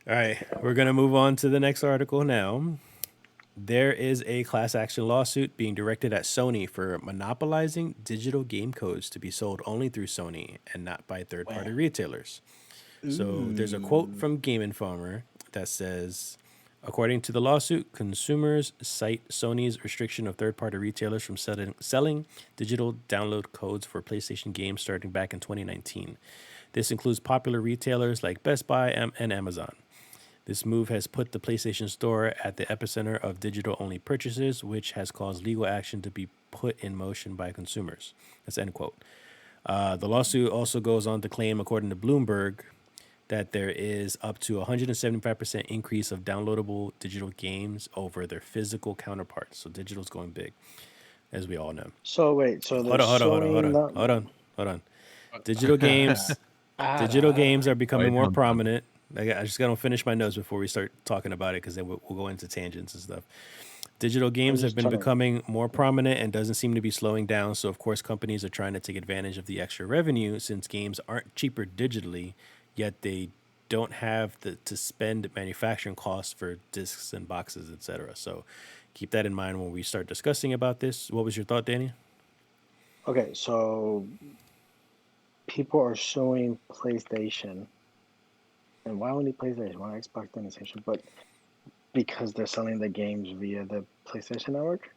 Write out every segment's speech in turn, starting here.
All right, we're going to move on to the next article now. There is a class action lawsuit being directed at Sony for monopolizing digital game codes to be sold only through Sony and not by third party Wow. retailers. So there's a quote Ooh. from Game Informer that says, according to the lawsuit, consumers cite Sony's restriction of third party retailers from selling digital download codes for PlayStation games starting back in 2019. This includes popular retailers like Best Buy and Amazon. This move has put the PlayStation Store at the epicenter of digital only purchases, which has caused legal action to be put in motion by consumers. That's end quote. The lawsuit also goes on to claim, according to Bloomberg, that there is up to 175% increase of downloadable digital games over their physical counterparts. So digital's going big, as we all know. So wait, so Hold there's on, hold on, hold on, Sony hold on, not. hold on, hold on. Digital games Digital games are becoming Wait, more hold on. prominent. I just gotta finish my notes before we start talking about it because then we'll go into tangents and stuff. Digital I'm games have just been trying to. becoming more prominent and doesn't seem to be slowing down. So of course, companies are trying to take advantage of the extra revenue since games aren't cheaper digitally, yet they don't have to spend manufacturing costs for discs and boxes, etc. So keep that in mind when we start discussing about this. What was your thought, Danny? Okay, so people are suing PlayStation, and why only PlayStation? Why Xbox and PlayStation? But because they're selling the games via the PlayStation Network.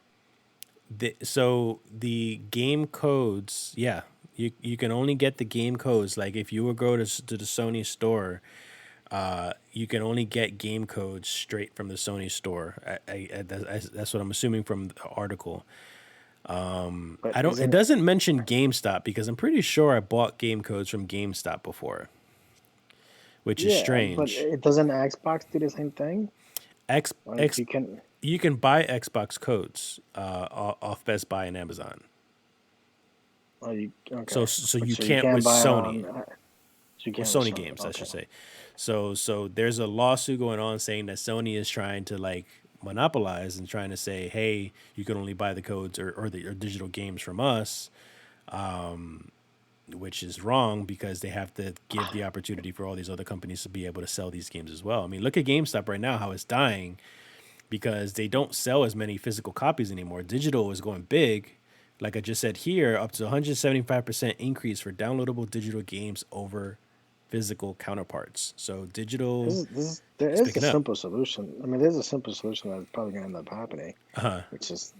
So the game codes, yeah, you can only get the game codes. Like if you would go to the Sony store, you can only get game codes straight from the Sony store. That's what I'm assuming from the article. But I don't. It isn't doesn't mention GameStop because I'm pretty sure I bought game codes from GameStop before, which is but strange. it doesn't Xbox do the same thing? X Like X you can. you can buy Xbox codes off Best Buy and Amazon. Oh, you So okay? so But you so you can't can't with buy it Sony. on. So you With can't with Sony Sony. games, I Okay. should say. So there's a lawsuit going on saying that Sony is trying to like monopolize and trying to say, hey, you can only buy the codes or digital games from us, which is wrong because they have to give the opportunity for all these other companies to be able to sell these games as well. I mean, look at GameStop right now, how it's dying because they don't sell as many physical copies anymore. Digital is going big. Like I just said here, up to 175% increase for downloadable digital games over physical counterparts. So digital There is is a picking up. simple solution. I mean, there's a simple solution that's probably gonna end up happening, which is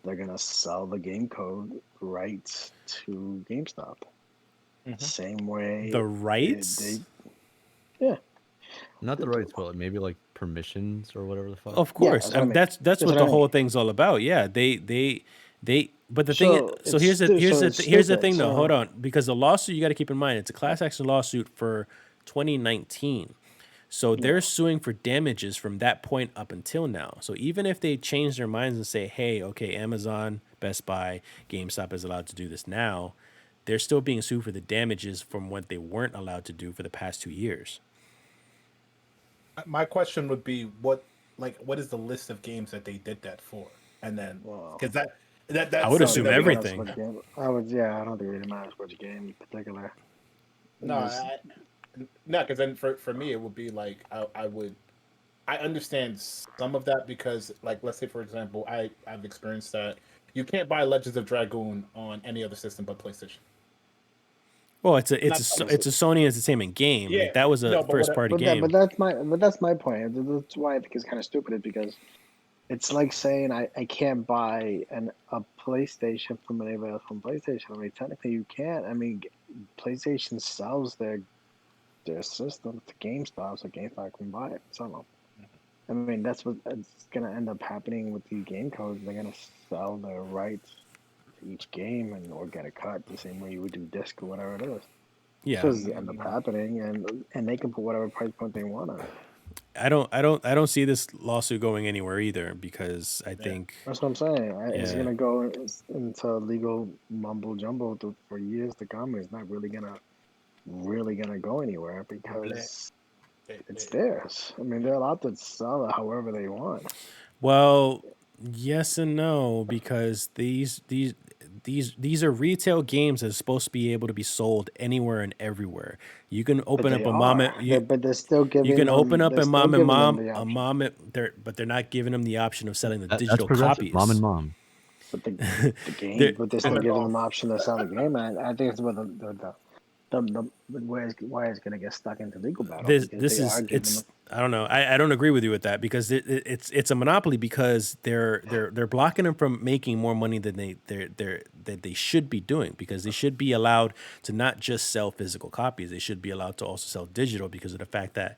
they're gonna sell the game code rights to GameStop. Hmm. Same The way rights? they yeah. Not the th- rights, but like maybe like permissions or whatever the fuck. Of Yeah, course. that's I what I mean mean. that's That's what what I the mean. whole thing's all about. Yeah, they but the thing So so it's so it's here's the stupid. thing though. Hold So on, because the lawsuit you got to keep in mind, it's a class action lawsuit for 2019. So yeah, they're suing for damages from that point up until now. So even if they change their minds and say, "Hey, okay, Amazon, Best Buy, GameStop is allowed to do this now," they're still being sued for the damages from what they weren't allowed to do for the past 2 years. My question would be, what is the list of games that they did that for? And then, well, because I that's would I don't something assume think that it we got. matters everything. what game. I would yeah. I don't think it really matters which game in particular. No, Just no, because then for me it would be like I understand some of that because, like, let's say for example, I've experienced that you can't buy Legends of Dragoon on any other system but PlayStation. Well, Not it's a Sony Entertainment game. yeah, Like that was a no, but first party game. but that's my point. That's why I think it's kind of stupid. Is because it's like saying I can't buy a PlayStation from anybody else from PlayStation. I mean, technically you can't. I mean, PlayStation sells their system to GameStop, so GameStop can buy it. So I mean, that's what it's gonna end up happening with these game codes. They're gonna sell their rights to each game and or get a cut the same way you would do disc or whatever it is. That's Yeah, what's end up happening, and they can put whatever price point they want on it. I don't see this lawsuit going anywhere either because I yeah. think That's what I'm saying. It's yeah gonna go into legal mumble jumbo for years to come. It's not really gonna go anywhere Blah. because They, it's they, theirs. I mean, they're allowed to sell it however they want. well, yes and no because these are retail games that's supposed to be able to be sold anywhere and everywhere. You can But open they up a mom are. and you But they're still you giving can open them. up They're a still mom and giving them mom the a option. mom but they're not giving them the option of selling the That's digital progressive. Mom and copies. mom. But the They're- game. But they're I'm still in giving law. them option to sell the game. And I think it's where why it's gonna get stuck into legal battle because this they are is giving them. it's I don't know. I don't agree with you with that because it's a monopoly because they're blocking them from making more money than they should be doing because they should be allowed to not just sell physical copies. They should be allowed to also sell digital because of the fact that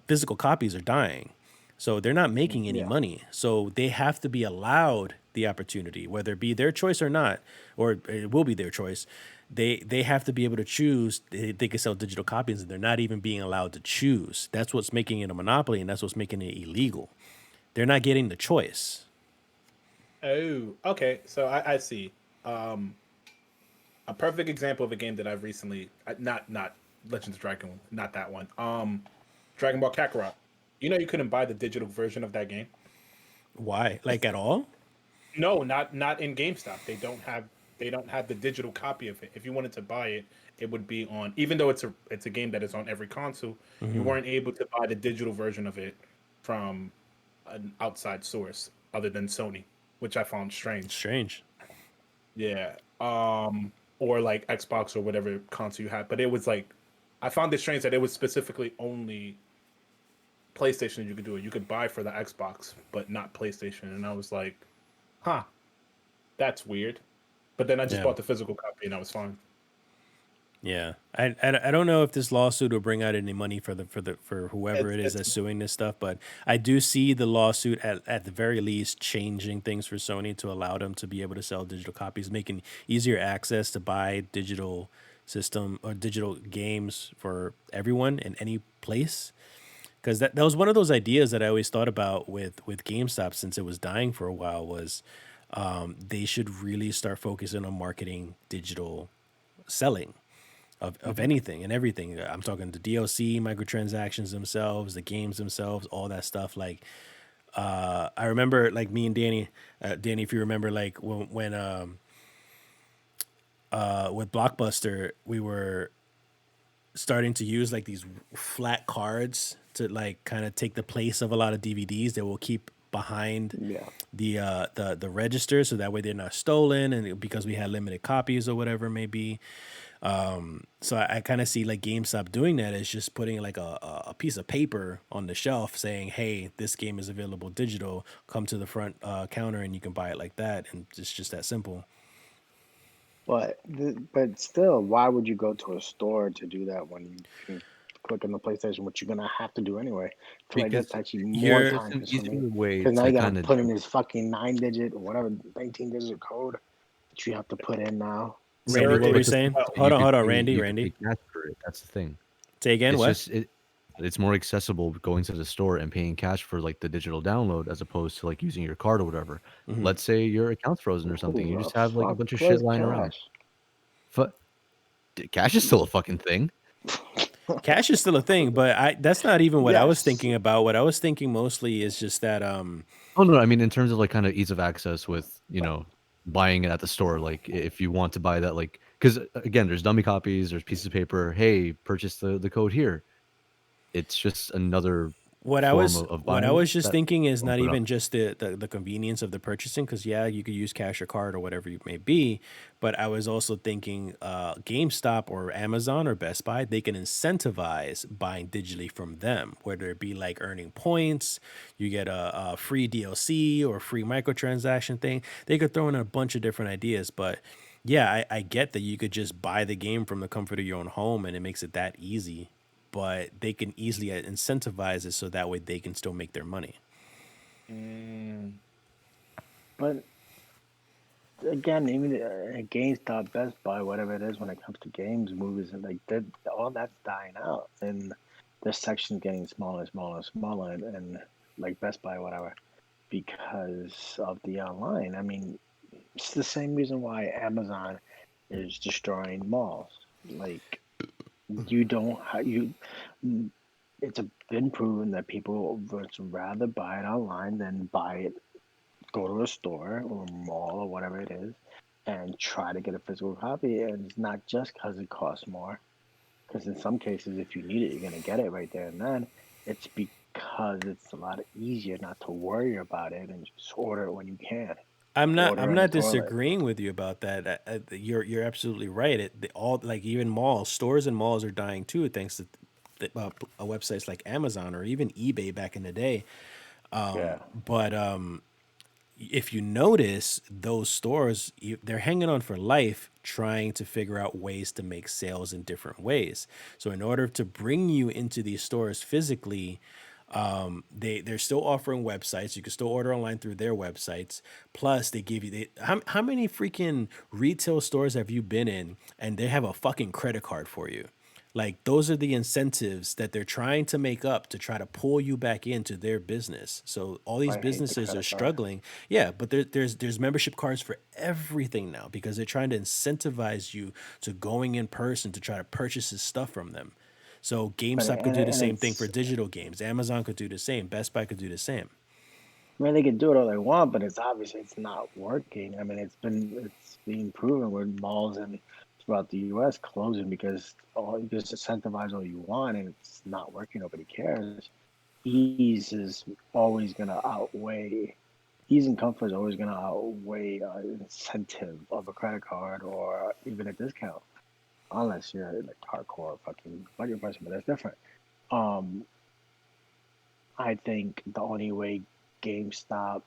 physical copies are dying. So they're not making any Yeah. money. So they have to be allowed the opportunity, whether it be their choice or not, or it will be their choice. They have to be able to choose. They can sell digital copies, and they're not even being allowed to choose. That's what's making it a monopoly, and that's what's making it illegal. They're not getting the choice. Oh, okay. So I see. Um, a perfect example of a game that I've recently not Legends of Dragon, not that one. Dragon Ball Kakarot. You know you couldn't buy the digital version of that game. Why? Like at all? No, not in GameStop. They don't have the digital copy of it. If you wanted to buy it, it would be on. Even though it's a game that is on every console, you weren't able to buy the digital version of it from an outside source other than Sony, which I found strange. Strange. Yeah. Or like Xbox or whatever console you had. But it was like I found it strange that it was specifically only PlayStation you could do it. You could buy for the Xbox, but not PlayStation. And I was like, huh, that's weird. But then I just Yeah. bought the physical copy and I was fine. Yeah, I don't know if this lawsuit will bring out any money for whoever it is It's that's suing this stuff, but I do see the lawsuit at the very least changing things for Sony to allow them to be able to sell digital copies, making easier access to buy digital system or digital games for everyone in any place. Because that was one of those ideas that I always thought about with GameStop since it was dying for a while was they should really start focusing on marketing digital selling of anything and everything. I'm talking the DLC, microtransactions themselves, the games themselves, all that stuff. Like, I remember, like me and Danny, if you remember, like when with Blockbuster, we were starting to use like these flat cards to like kind of take the place of a lot of DVDs that will keep behind Yeah. the register, so that way they're not stolen, and because we had limited copies or whatever it may be. So I kind of see like GameStop doing that is just putting like a piece of paper on the shelf saying, "Hey, this game is available digital. Come to the front counter and you can buy it like that." And it's just that simple. But still, why would you go to a store to do that when you can click on the PlayStation, which you're gonna have to do anyway? I feel like Because that's actually more You're it's time an consuming easier way because now to you gotta kind of put in this fucking 9 digit or whatever 19 digit code that you have to put in now. Randy. There What were you is saying? well, Hold on, hold on, you could Randy. pay cash for it. That's the thing. Say again. It's What? just it's more accessible going to the store and paying cash for like the digital download as opposed to like using your card or whatever. Mhm. Let's say your account's frozen or something. Who You the just have like a fuck bunch of shit was lying around. Cash? But cash is still a fucking thing. Cash is still a thing, but that's not even what I was Yes. thinking about. What I was thinking mostly is just that Oh no, I mean in terms of like kind of ease of access with, buying it at the store. Like if you want to buy that, like because again, there's dummy copies, there's pieces of paper. Hey, purchase the code here. It's just another form of what I buying it was just that thinking is not open up. even just the convenience of the purchasing, because yeah, you could use cash or card or whatever you may be, but I was also thinking GameStop or Amazon or Best Buy, they can incentivize buying digitally from them, whether it be like earning points, you get a free DLC or free microtransaction thing. They could throw in a bunch of different ideas, but yeah, I get that you could just buy the game from the comfort of your own home and it makes it that easy, but they can easily incentivize it so that way they can still make their money. But again, even GameStop, Best Buy, whatever it is, when it comes to games, movies, and like that, all that's dying out, and the section's getting smaller and smaller and smaller, and like Best Buy, whatever, because of the online. I mean, it's the same reason why Amazon is destroying malls. Like you don't you. It's been proven that people would rather buy it online than buy it, go to a store or a mall or whatever it is and try to get a physical copy. And it's not just because it costs more, because in some cases, if you need it, you're gonna get it right there and then. It's because it's a lot easier not to worry about it and just order it when you can. Order I'm on the not toilet. disagreeing with you about that. You're absolutely right. All like even malls, stores and malls are dying too, thanks to websites like Amazon or even eBay back in the day. Yeah. But if you notice, those stores they're hanging on for life, trying to figure out ways to make sales in different ways. So in order to bring you into these stores physically, they're still offering websites. You can still order online through their websites. Plus, they give you how many freaking retail stores have you been in, and they have a fucking credit card for you? Like those are the incentives that they're trying to make up to try to pull you back into their business. So all these I hate the businesses are credit card. struggling. Yeah, but there's membership cards for everything now because they're trying to incentivize you to going in person to try to purchase this stuff from them. So But GameStop could do the and same thing for it's, digital games. Amazon could do the same. Best Buy could do the same. I mean, they can do it all they want, but it's obviously it's not working. I mean, it's being proven with malls and throughout the U.S. closing because you just incentivize all you want and it's not working. Nobody cares. Ease is always going to outweigh ease and comfort is always going to outweigh incentive of a credit card or even a discount, unless you're like hardcore fucking budget person, but that's different. Um, I think the only way GameStop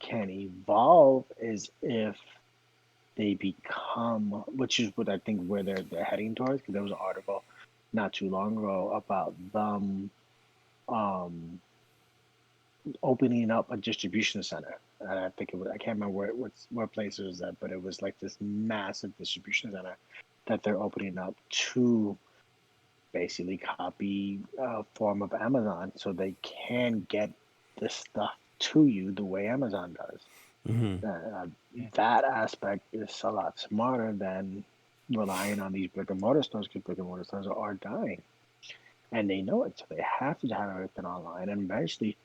can evolve is if they become, which is what I think where they're heading towards. Because there was an article not too long ago about them um, opening up a distribution center. And I think it was, I can't remember what place it was at, but it was like this massive distribution center that they're opening up to basically copy a form of Amazon so they can get the stuff to you the way Amazon does. Uh, that aspect is a lot smarter than relying on these brick and mortar stores because brick and mortar stores are dying. And they know it, so they have to have everything online. And eventually,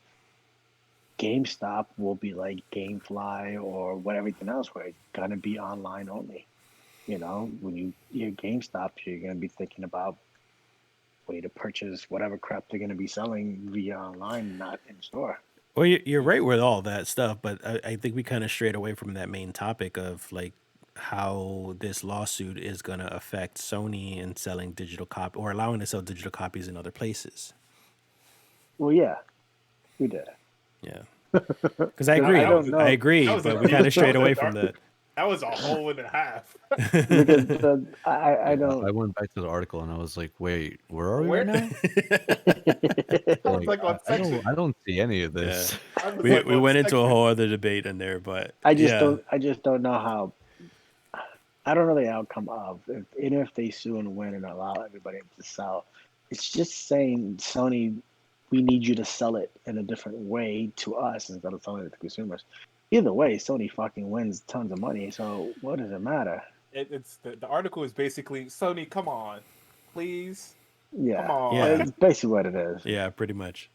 GameStop will be like GameFly or what everything else, where it's gonna be online only. When you hear GameStop, you're gonna be thinking about way to purchase whatever crap they're gonna be selling via online, not in store. Well, you're right with all that stuff, but I think we kind of strayed away from that main topic of like how this lawsuit is going to affect Sony and selling digital copy or allowing to sell digital copies in other places. Well, yeah, we did. Yeah, because I Because agree. I don't I know agree, That was a but we deep- kind of strayed that was a away from dark- that. That was a hole and a half. because I Yeah, don't. I went back to the article and I was like, wait, where are we Where- right now? I was like on section. I don't see any of Yeah, this. I was we like we on went into a section. whole other debate in there, but I just yeah, don't. I just don't know how. I don't know the outcome of even if they sue and win and allow everybody to sell. It's just saying Sony, we need you to sell it in a different way to us instead of selling it to consumers. Either way, Sony fucking wins tons of money. So what does it matter? It's the article is basically Sony. Come on, please. Yeah, Come on. Yeah. it's basically what it is. yeah, pretty much.